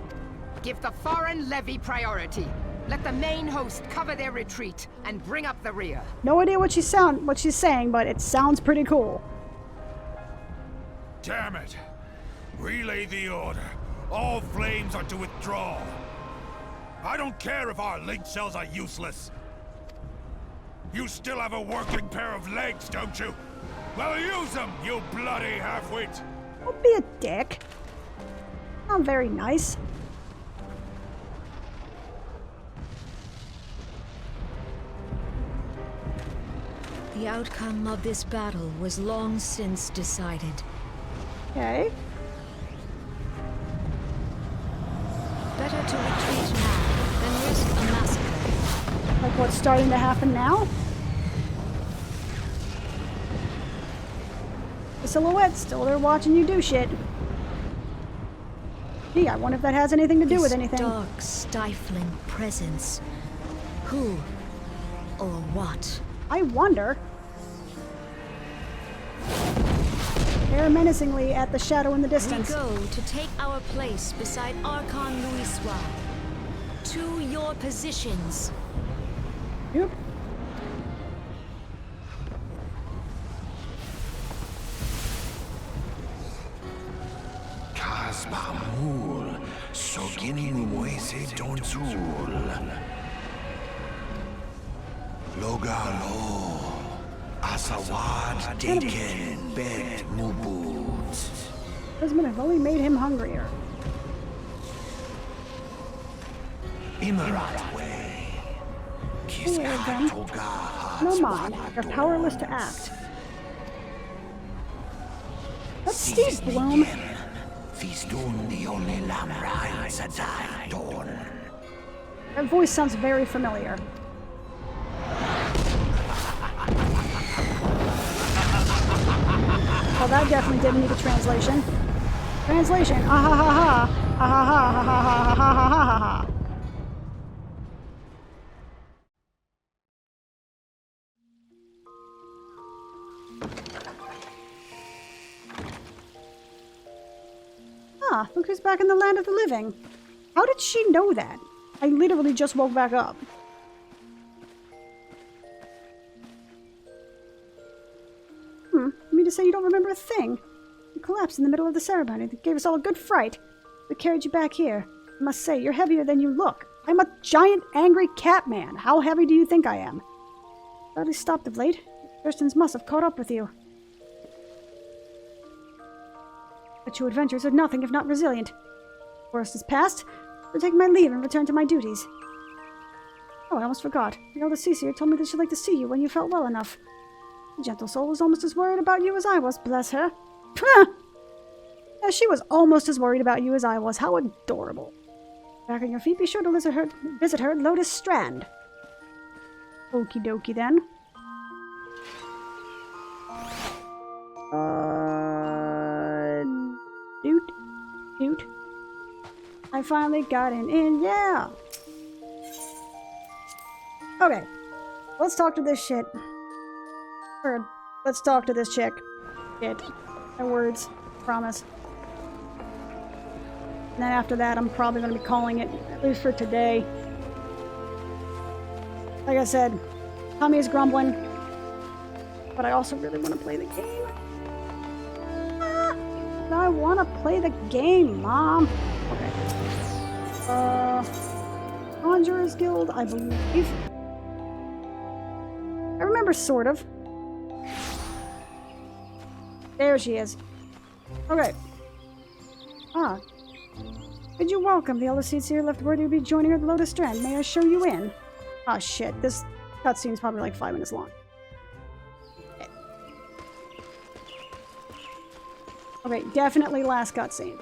Give the foreign levy priority. Let the main host cover their retreat and bring up the rear. No idea what she's saying, but it sounds pretty cool. Damn it! Relay the order. All flames are to withdraw. I don't care if our link cells are useless. You still have a working pair of legs, don't you? Well, use them, you bloody half-wit! Don't be a dick. Not very nice. The outcome of this battle was long since decided. Okay. Better to retreat now than risk a massacre. Like what's starting to happen now? The silhouette's still there watching you do shit. Gee, I wonder if that has anything to do with anything. Dark, stifling presence. Who or what? I wonder. Stare menacingly at the shadow in the We distance. go to take our place beside Archon Louis Soir. To your positions. Yep. Kasbamul, Sogini Muese Donzul. Logalo, Asawad Deken Bet Mubut. Husband have only made him hungrier. Imarat Way. Well, then. No mind. They're powerless to act. That's Steve Bloom. Feastun the only Lamra Sadai Dawn. That voice sounds very familiar. Well, that definitely didn't need a translation. Translation. Ah ha ha ha. Ah ha ha ha ha ha ha ha ha ha. Ah, look who's back in the land of the living. How did she know that? I literally just woke back up. You mean to say you don't remember a thing? You collapsed in the middle of the ceremony that gave us all a good fright. We carried you back here. I must say, you're heavier than you look. I'm a giant, angry cat man. How heavy do you think I am? Hardly stopped of late. Thurston's must have caught up with you. But your adventures are nothing if not resilient. The worst is past. I'll take my leave and return to my duties. Oh, I almost forgot. The elder Cecil told me that she'd like to see you when you felt well enough. The gentle soul was almost as worried about you as I was, bless her. Yeah, she was almost as worried about you as I was. How adorable. Back on your feet, be sure to visit her at Lotus Strand. Okie dokie then. Doot. I finally got in, yeah! Okay, let's talk to this shit. Or, let's talk to this chick. Shit. My words. Promise. And then after that, I'm probably going to be calling it, at least for today. Like I said, Tommy is grumbling, but I also really want to play the game. I want to play the game, Mom. Okay. Conjurer's Guild, I believe. I remember, sort of. There she is. Okay. Ah. Could you welcome? The elder seats here left word you'd be joining her at the Lotus Strand. May I show you in? Ah, shit. This cutscene's probably like 5 minutes long. Okay, definitely last cutscene.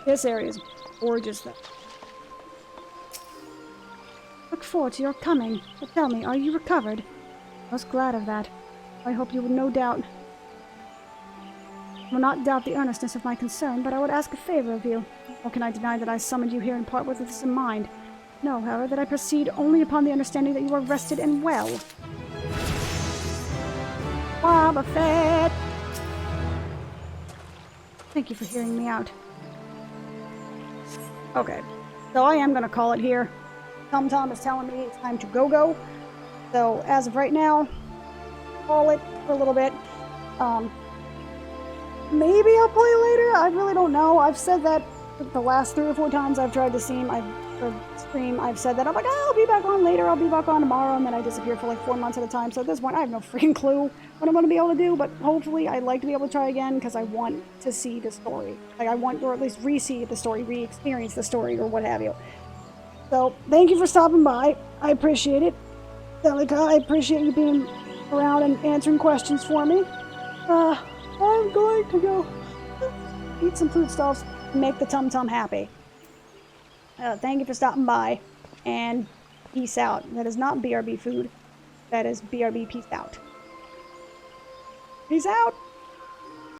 This area is gorgeous, though. Look forward to your coming. But tell me, are you recovered? I was glad of that. I hope you would no doubt. I will not doubt the earnestness of my concern, but I would ask a favor of you. Nor can I deny that I summoned you here in part with this in mind. Know, however, that I proceed only upon the understanding that you are rested and well. Boba Fett! Thank you for hearing me out. Okay, so I am going to call it here. Tom is telling me it's time to go. So, as of right now, call it for a little bit. Maybe I'll play later. I really don't know. I've said that the last 3 or 4 times I've tried to stream. I've said that I'm like, oh, I'll be back on later. I'll be back on tomorrow, and then I disappear for like 4 months at a time. So at this point, I have no freaking clue what I'm going to be able to do. But hopefully, I'd like to be able to try again because I want to see the story. Like I want, or at least re-see the story, re-experience the story, or what have you. So thank you for stopping by. I appreciate it. Delica, I appreciate you being around and answering questions for me. I'm going to go eat some foodstuffs and make the Tum happy. Thank you for stopping by, and peace out. That is not BRB food. That is BRB peace out. Peace out!